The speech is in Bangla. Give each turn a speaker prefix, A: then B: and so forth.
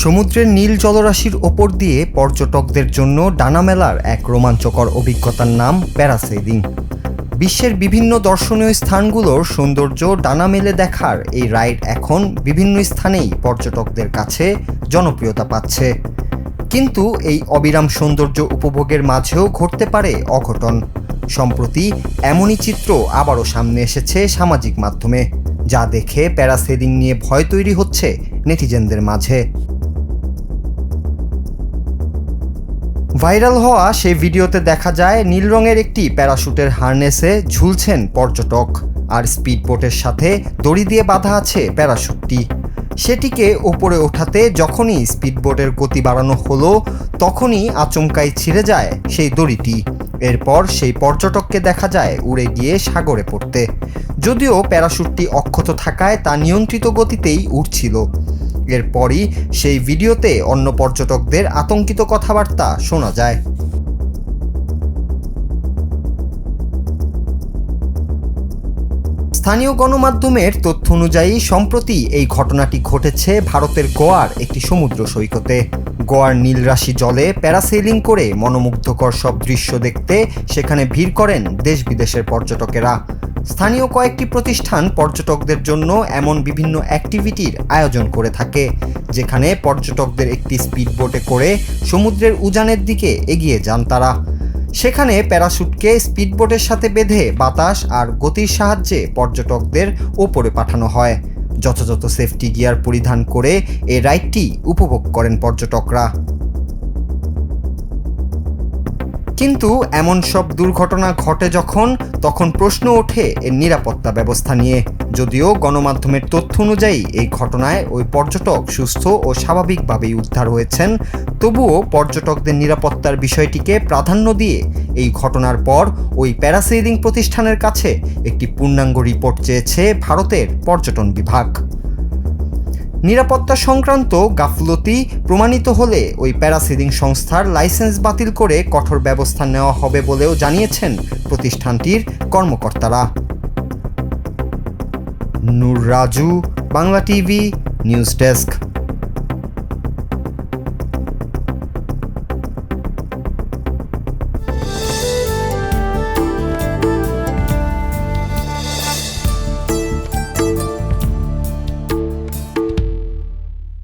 A: সমুদ্রের নীল জলরাশির ওপর দিয়ে পর্যটকদের জন্য ডানা মেলার এক রোমাঞ্চকর অভিজ্ঞতার নাম প্যারাসেলিং। বিশ্বের বিভিন্ন দর্শনীয় স্থানগুলোর সৌন্দর্য ডানা মেলে দেখার এই রাইড এখন বিভিন্ন স্থানেই পর্যটকদের কাছে জনপ্রিয়তা পাচ্ছে। কিন্তু এই অবিরাম সৌন্দর্য উপভোগের মাঝেও ঘটতে পারে অঘটন। সম্প্রতি এমনই চিত্র আবারও সামনে এসেছে সামাজিক মাধ্যমে, যা দেখে প্যারাসেলিং নিয়ে ভয় তৈরি হচ্ছে নেটিজেনদের মাঝে। ভাইরাল হওয়া সেই ভিডিওতে দেখা যায় নীল রঙের একটি প্যারাশুটের হার্নেসে ঝুলছেন পর্যটক, আর স্পিডবোটের সাথে দড়ি দিয়ে বাঁধা আছে প্যারাশুটটি। সেটিকে ওপরে ওঠাতে যখনই স্পিডবোটের গতি বাড়ানো হলো, তখনই আচমকাই ছিঁড়ে যায় সেই দড়িটি। এরপর সেই পর্যটককে দেখা যায় উড়ে গিয়ে সাগরে পড়তে। যদিও প্যারাশুটটি অক্ষত থাকায় তা নিয়ন্ত্রিত গতিতেই উড়ছিল। এরপরই সেই ভিডিওতে অন্য পর্যটকদের আতঙ্কিত কথাবার্তা শোনা যায়। স্থানীয় গণমাধ্যমের তথ্য অনুযায়ী সম্প্রতি এই ঘটনাটি ঘটেছে ভারতের গোয়ার একটি সমুদ্র সৈকতে। গোয়ার নীলরাশি জলে প্যারাসেলিং করে মনোমুগ্ধকর সব দৃশ্য দেখতে সেখানে ভিড় করেন দেশ বিদেশের পর্যটকেরা। স্থানীয় কয়েকটি প্রতিষ্ঠান পর্যটকদের জন্য এমন বিভিন্ন অ্যাক্টিভিটির আয়োজন করে থাকে, যেখানে পর্যটকদের একটি স্পিডবোটে করে সমুদ্রের উজানের দিকে এগিয়ে যান তারা। সেখানে প্যারাশুটকে স্পিডবোটের সাথে বেঁধে বাতাস আর গতির সাহায্যে পর্যটকদের ওপরে পাঠানো হয়। যথাযথ সেফটি গিয়ার পরিধান করে এই রাইডটি উপভোগ করেন পর্যটকরা। কিন্তু এমন সব দুর্ঘটনা ঘটে তখন প্রশ্ন ওঠে এর নিরাপত্তা ব্যবস্থা নিয়ে। যদিও গণমাধ্যমের তথ্য অনুযায়ী এই ঘটনায় ওই পর্যটক সুস্থ ও স্বাভাবিকভাবেই উদ্ধার হয়েছেন, তবুও পর্যটকদের নিরাপত্তার বিষয়টিকে প্রাধান্য দিয়ে এই ঘটনার পর ওই প্যারাসেলিং প্রতিষ্ঠানের কাছে একটি পূর্ণাঙ্গ রিপোর্ট চেয়েছে ভারতের পর্যটন বিভাগ। নিরাপত্তা সংক্রান্ত গাফলতি প্রমাণিত হলে ওই প্যারাসেলিং সংস্থার লাইসেন্স বাতিল করে কঠোর ব্যবস্থা নেওয়া হবে বলেও জানিয়েছেন প্রতিষ্ঠানটির কর্মকর্তারা। Noor Raju, Bangla TV, news desk.